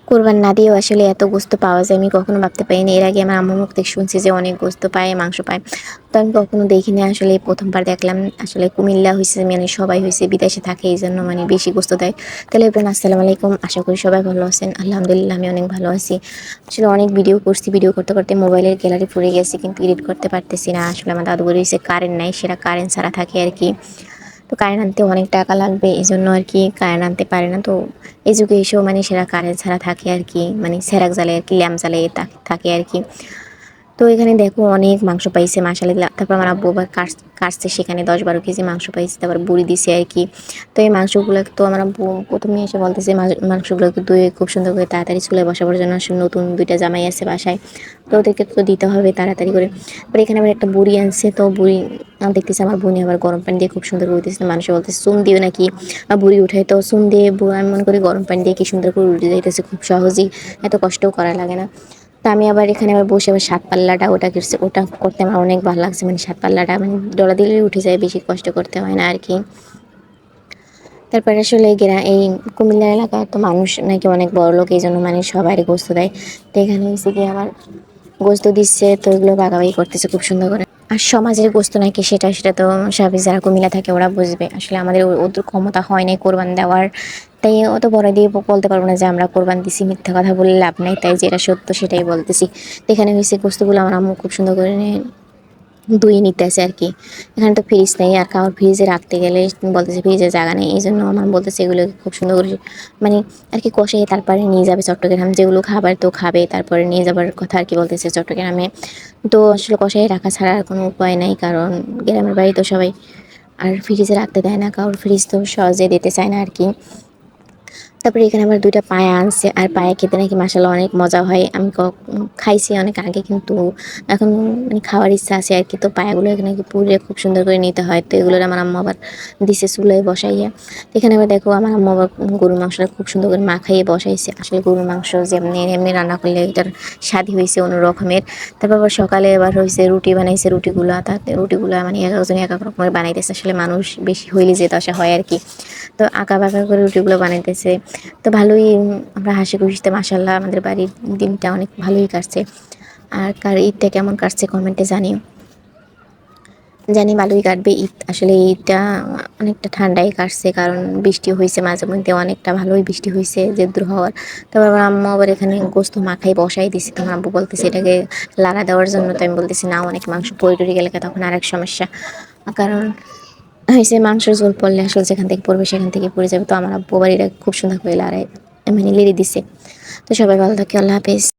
কোরবান না দিয়েও আসলে এত গোস্ত পাওয়া যায় আমি কখনো ভাবতে পারিনি। এর আগে আমার আম্মুর মুখ থেকে শুনছি যে অনেক গোস্ত পায়, মাংস পায়। তো আমি কখনো দেখিনি, আসলে প্রথমবার দেখলাম। আসলে কুমিল্লা হইছে মানে সবাই হইছে বিদেশে থাকে, এইজন্য মানে বেশি গোস্ত দেয়। তাহলে এভরিওয়ান আসসালামু আলাইকুম, আশা করি সবাই ভালো আছেন। আলহামদুলিল্লাহ আমি অনেক ভালো আছি। আসলে অনেক ভিডিও করছি, ভিডিও করতে করতে মোবাইলের গ্যালারি ফুরিয়ে গেছে, কিন্তু এডিট করতে পারতেছি না। আসলে আমার দাদু বাড়ি হইছে কারেন্ট নাই, সেটা কারেন্ট ছাড়া থাকে আর কি। তো কারেন্ট আনতে অনেক টাকা লাগবে, এই জন্য আর কি কারেন্ট আনতে পারে না। তো এই যুগে এসেও মানে সেরা কারেন্ট ছাড়া থাকে আর কি, মানে সেরাক জ্বালে আর কি, ল্যাম্প জ্বালে থাকে আর কি। তো এখানে দেখো অনেক মাংস পাইছে মাশাআল্লাহ। তারপর আমার আব্বু আবার কাটছে, সেখানে 10-12 কেজি মাংস পাইছে, তারপর বুড়ি দিছে আর কি। তো এই মাংসগুলো তো আমার আব্বু প্রথমে এসে বলতেছে মাংসগুলোকে ধুয়ে খুব সুন্দর করে তাড়াতাড়ি চুলায় বসাবার জন্য। আসলে নতুন 2টা জামাই আছে বাসায়, তো ওদেরকে তো দিতে হবে তাড়াতাড়ি করে। পরে এখানে আবার একটা বুড়ি আনছে, তো বুড়ি দেখতেছে আমার বোনে আবার গরম পানি দিয়ে খুব সুন্দর করে দিতেছে। মানুষ বলতেছে চুন দিও নাকি, বুড়ি উঠায় তো চুন দিয়ে, আমি মনে করি গরম পানি দিয়ে কি সুন্দর করে উঠে যাইতেছে খুব সহজেই, এত কষ্টও করা লাগে না। তা আমি আবার এখানে আবার বসে আবার সাত পাল্লাটা ওটা করছে, ওটা করতে আমার অনেক ভালো লাগছে। মানে সাত পাল্লাটা মানে ডলা দিলেই উঠে যায়, বেশি কষ্ট করতে হয় না আর কি। তারপরে আসলে এই কুমিল্লা এলাকায় তো মানুষ নাকি অনেক বড় লোক, এই জন্য মানে সবারই গোস্ত দেয়। তো এখানে হচ্ছে কি আমার গোস্ত দিচ্ছে, তো এগুলো ভাগাভাগি করতেছে খুব সুন্দর করে। আর সমাজের গোস্ত নাকি সেটা তো স্বাভাবিক, যারা কুমিল্লা থাকে ওরা বুঝবে। আসলে আমাদের ওদের ক্ষমতা হয় নাই কোরবান দেওয়ার, তাই অত বড় দিয়ে বলতে পারবো না যে আমরা কোরবান দিছি, মিথ্যা কথা বলে লাভ নাই। তাই যেটা সত্য সেটাই বলতেছি। তো এখানে হয়েছে গোস্তগুলো আমার আম্মু খুব সুন্দর করে ধুয়ে নিতেছে আর কি। এখানে তো ফ্রিজ নেই, আর কারোর ফ্রিজে রাখতে গেলে বলতেছে ফ্রিজে জায়গা নেই, এই জন্য আমার বলতেছে এগুলো খুব সুন্দর করে মানে আর কি কষে তারপরে নিয়ে যাবে চট্টগ্রাম। যেগুলো খাবার তো খাবে, তারপরে নিয়ে যাবার কথা আর কি বলতেছে চট্টগ্রামে। তো আসলে কষাই রাখা ছাড়া আর কোনো উপায় নাই, কারণ গ্রামের বাড়ি তো সবাই আর ফ্রিজে রাখতে দেয় না, কারোর ফ্রিজ তো সহজে দিতে চায় না আর কি। তারপরে এখানে আবার 2টা পায়া আনছে, আর পায়া খেতে নাকি মাশাআল্লাহ অনেক মজা হয়। আমি খাইছি অনেক আগে, কিন্তু এখন মানে খাওয়ার ইচ্ছা আছে আর কি। তো পায়াগুলো এখানে পুড়ে খুব সুন্দর করে নিতে হয়, তো এগুলোর আমার আম্মু আবার দিছে চুলায় বসাইয়া। এখানে আবার দেখো আমার আম্মু আবার গরুর মাংসটা খুব সুন্দর করে মাখাইয়ে বসাইছে। আসলে গরুর মাংস যেমনি এমনি রান্না করলে এটার স্বাদই হয়েছে অন্য রকমের। তারপর আবার সকালে আবার হয়েছে রুটি বানাইছে, রুটিগুলা মানে এক একজন এক এক রকমের বানাইতেছে। আসলে মানুষ বেশি হইলে যে দশা হয় আর কি। তো আঁকা বাঁকা করে রুটিগুলো বানাইতেছে। তো ভালোই আমরা হাসি খুশিতে মাশাআল্লাহ আমাদের বাড়ির দিনটা অনেক ভালোই কাটছে। আর কার ঈদটা কেমন কাটছে কমেন্টে জানিও। জানি ভালোই কাটবে ঈদ। আসলে ঈদটা অনেকটা ঠান্ডায় কাটছে, কারণ বৃষ্টি হয়েছে মাঝে মধ্যে, অনেকটা ভালোই বৃষ্টি হয়েছে জেদ্র হওয়ার। তারপর আমার আম্মু আবার এখানে গোস্ত মাখাই বসাই দিছে, তোমার আব্বু বলতেছে এটাকে লাড়া দেওয়ার জন্য। তো আমি বলতেছি না, অনেক মাংস পড়ে টরে গেলে তখন আরেক সমস্যা, কারণ হয়েছে মাংসের ঝোল পড়লে আসলে যেখান থেকে পড়বে সেখান থেকে পড়ে যাবে। তো আমার আব্বু আবার এটা খুব সুন্দর করে লাড়াই মানে লেড়ে দিছে। তো সবাই ভালো থাকে, আল্লাহ হাফেজ।